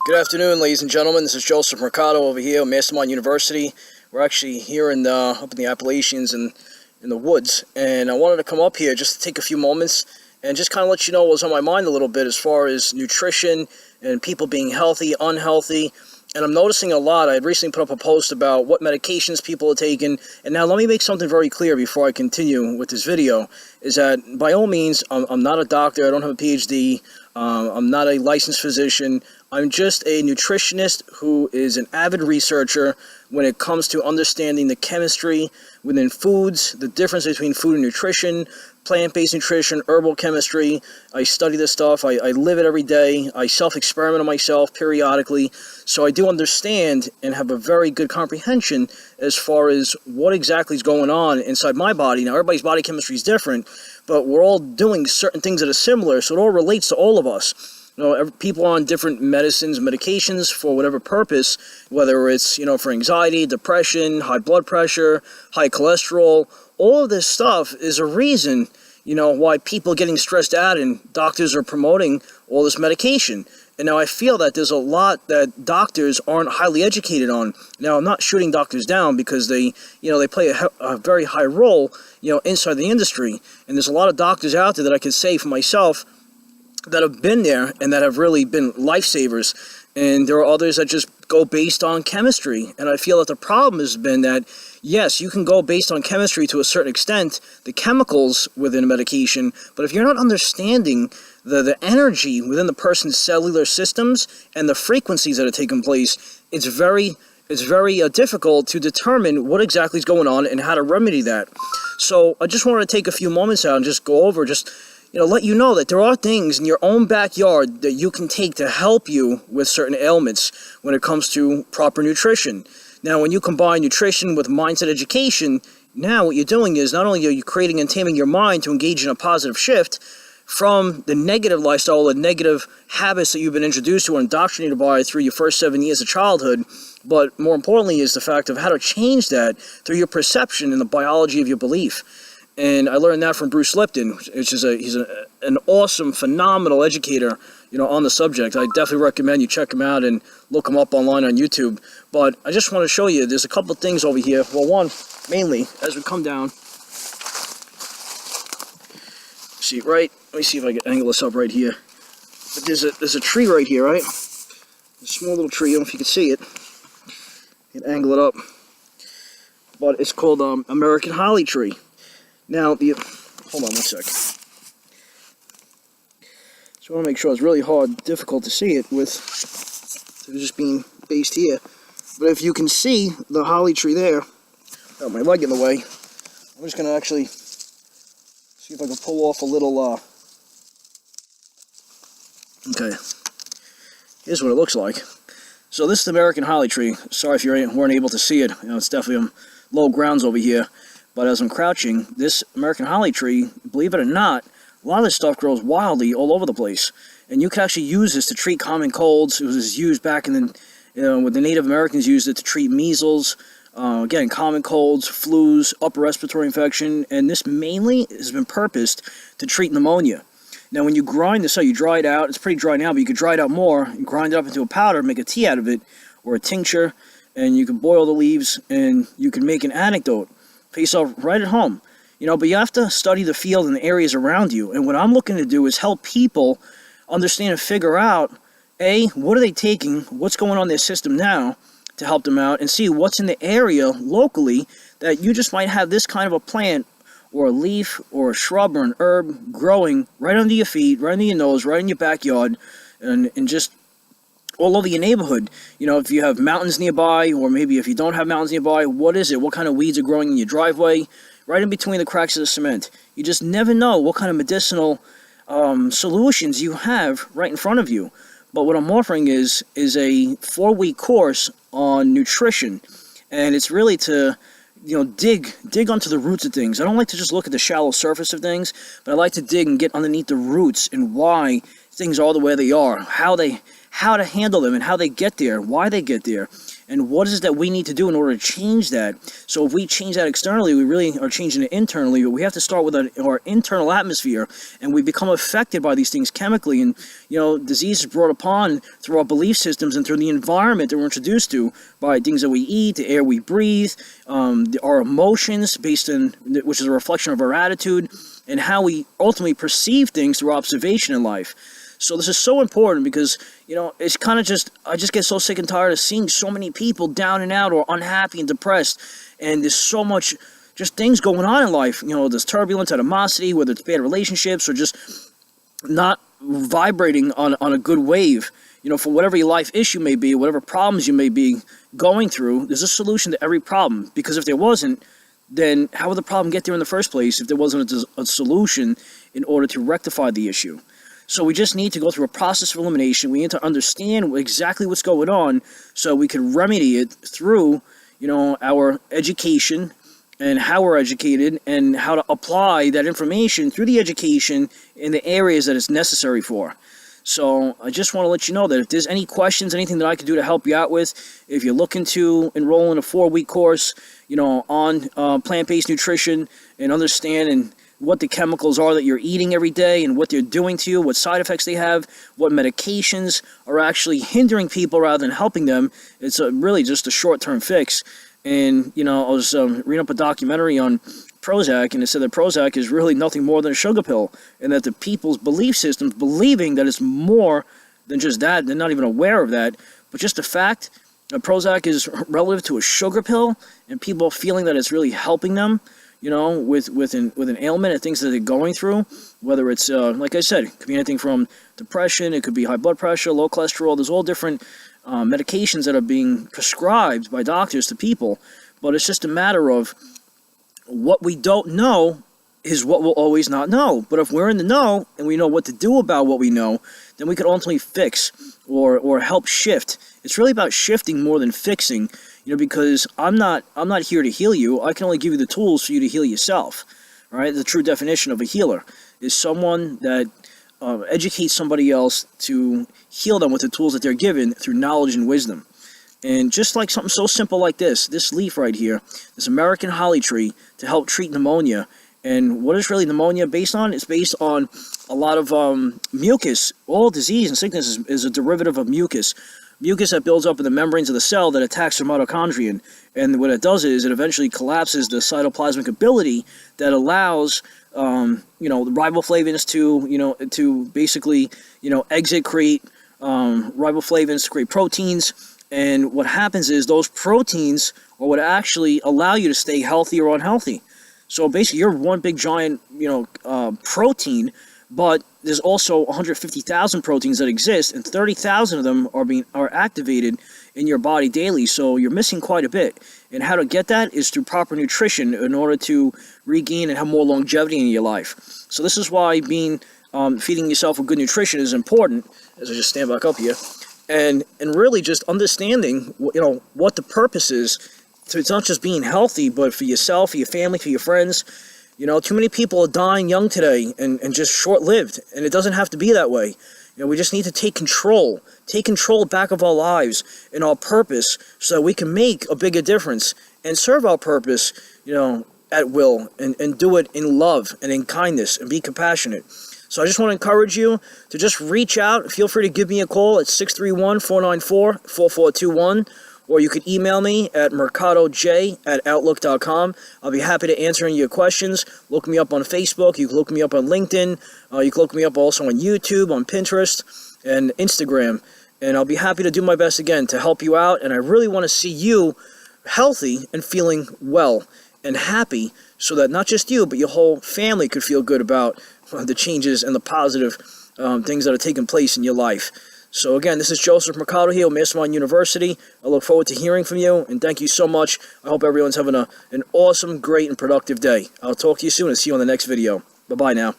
Good afternoon, ladies and gentlemen. This is Joseph Mercado over here at Mastermind University. We're actually here in up in the Appalachians and in the woods, and I wanted to come up here just to take a few moments and just kind of let you know what's on my mind a little bit as far as nutrition and people being healthy, unhealthy. And I'm noticing a lot. I had recently put up a post about what medications people are taking. And now let me make something very clear before I continue with this video, is that by all means, I'm not a doctor. I don't have a PhD. I'm not a licensed physician. I'm just a nutritionist who is an avid researcher when it comes to understanding the chemistry within foods, the difference between food and nutrition, plant-based nutrition, herbal chemistry. I study this stuff. I live it every day. I self-experiment on myself periodically. So I do understand and have a very good comprehension as far as what exactly is going on inside my body. Now, everybody's body chemistry is different, but we're all doing certain things that are similar, so it all relates to all of us. You know, people are on different medicines, medications for whatever purpose, whether it's, for anxiety, depression, high blood pressure, high cholesterol. All of this stuff is a reason, why people are getting stressed out and doctors are promoting all this medication. And now I feel that there's a lot that doctors aren't highly educated on. Now, I'm not shooting doctors down because they play a very high role, inside the industry. And there's a lot of doctors out there that I can say for myself that have been there and that have really been lifesavers. And there are others that just go based on chemistry. And I feel that the problem has been that, yes, you can go based on chemistry to a certain extent, the chemicals within a medication, but if you're not understanding the energy within the person's cellular systems and the frequencies that are taking place, it's very difficult to determine what exactly is going on and how to remedy that. So I just wanted to take a few moments out and just go over, let you know that there are things in your own backyard that you can take to help you with certain ailments when it comes to proper nutrition. Now, when you combine nutrition with mindset education, now what you're doing is not only are you creating and taming your mind to engage in a positive shift from the negative lifestyle, the negative habits that you've been introduced to and indoctrinated by through your first 7 years of childhood, but more importantly is the fact of how to change that through your perception and the biology of your belief. And I learned that from Bruce Lipton, which is he's an awesome, phenomenal educator, on the subject. I definitely recommend you check him out and look him up online on YouTube. But I just want to show you, there's a couple of things over here. Well, one, mainly, as we come down, see, right? Let me see if I can angle this up right here. But there's a tree right here, right? A small little tree. I don't know if you can see it. You can angle it up. But it's called American holly tree. Now, hold on one sec. So I want to make sure it's really difficult to see it with just being based here. But if you can see the holly tree there, got my leg in the way. I'm just going to actually see if I can pull off a little, okay. Here's what it looks like. So this is the American holly tree. Sorry if you weren't able to see it. It's definitely on low grounds over here. But as I'm crouching, this American holly tree, believe it or not, a lot of this stuff grows wildly all over the place. And you can actually use this to treat common colds. It was used back in the, when the Native Americans used it to treat measles, again, common colds, flus, upper respiratory infection. And this mainly has been purposed to treat pneumonia. Now, when you grind this out, you dry it out. It's pretty dry now, but you could dry it out more and grind it up into a powder, make a tea out of it, or a tincture. And you can boil the leaves, and you can make an antidote for yourself right at home. But you have to study the field and the areas around you. And what I'm looking to do is help people understand and figure out, A, what are they taking, what's going on in their system now to help them out, and see what's in the area locally that you just might have this kind of a plant or a leaf or a shrub or an herb growing right under your feet, right under your nose, right in your backyard, and just all over your neighborhood. If you have mountains nearby, or maybe if you don't have mountains nearby, what is it? What kind of weeds are growing in your driveway? Right in between the cracks of the cement. You just never know what kind of medicinal solutions you have right in front of you. But what I'm offering is a 4-week course on nutrition. And it's really to, dig onto the roots of things. I don't like to just look at the shallow surface of things, but I like to dig and get underneath the roots and why things are the way they are, how to handle them and how they get there, why they get there. and what is it that we need to do in order to change that. So if we change that externally, we really are changing it internally, but we have to start with our internal atmosphere, and we become affected by these things chemically, and disease is brought upon through our belief systems and through the environment that we're introduced to by things that we eat, the air we breathe, our emotions which is a reflection of our attitude, and how we ultimately perceive things through observation in life. So this is so important because, it's kind of I just get so sick and tired of seeing so many people down and out or unhappy and depressed. And there's so much just things going on in life. There's turbulence, animosity, whether it's bad relationships or just not vibrating on a good wave. For whatever your life issue may be, whatever problems you may be going through, there's a solution to every problem. Because if there wasn't, then how would the problem get there in the first place if there wasn't a solution in order to rectify the issue? So we just need to go through a process of elimination. We need to understand exactly what's going on so we can remedy it through, our education and how we're educated and how to apply that information through the education in the areas that it's necessary for. So I just want to let you know that if there's any questions, anything that I can do to help you out with, if you're looking to enroll in a 4-week course, on plant-based nutrition and understanding what the chemicals are that you're eating every day and what they're doing to you, what side effects they have, what medications are actually hindering people rather than helping them, it's really just a short-term fix. And, I was reading up a documentary on Prozac, and it said that Prozac is really nothing more than a sugar pill, and that the people's belief systems believing that it's more than just that, they're not even aware of that, but just the fact that Prozac is relative to a sugar pill, and people feeling that it's really helping them, with an ailment and things that they're going through, whether it's, like I said, it could be anything from depression, it could be high blood pressure, low cholesterol, there's all different medications that are being prescribed by doctors to people, but it's just a matter of what we don't know is what we'll always not know. But if we're in the know and we know what to do about what we know, then we could ultimately fix or help shift. It's really about shifting more than fixing, because I'm not here to heal you. I can only give you the tools for you to heal yourself. All right, the true definition of a healer is someone that educates somebody else to heal them with the tools that they're given through knowledge and wisdom. And just like something so simple like this leaf right here, this American holly tree to help treat pneumonia. And what is really pneumonia based on? It's based on a lot of mucus. All disease and sickness is a derivative of mucus. Mucus that builds up in the membranes of the cell that attacks the mitochondrion. And what it does is it eventually collapses the cytoplasmic ability that allows the riboflavins to basically exit, create riboflavins to create proteins. And what happens is those proteins are what actually allow you to stay healthy or unhealthy. So basically, you're one big giant, protein, but there's also 150,000 proteins that exist, and 30,000 of them are activated in your body daily. So you're missing quite a bit. And how to get that is through proper nutrition in order to regain and have more longevity in your life. So this is why feeding yourself with good nutrition is important. As I just stand back up here. And really just understanding, what the purpose is. So it's not just being healthy, but for yourself, for your family, for your friends. Too many people are dying young today and just short-lived. And it doesn't have to be that way. We just need to take control back of our lives and our purpose so that we can make a bigger difference and serve our purpose, at will and do it in love and in kindness and be compassionate. So I just want to encourage you to just reach out. Feel free to give me a call at 631-494-4421, or you could email me at mercadoj@outlook.com. I'll be happy to answer any of your questions. Look me up on Facebook. You can look me up on LinkedIn. You can look me up also on YouTube, on Pinterest, and Instagram. And I'll be happy to do my best again to help you out. And I really want to see you healthy and feeling well and happy so that not just you, but your whole family could feel good about the changes and the positive things that are taking place in your life. So again, this is Joseph Mercado here with Mastermind University. I look forward to hearing from you, and thank you so much. I hope everyone's having an awesome, great, and productive day. I'll talk to you soon and see you on the next video. Bye-bye now.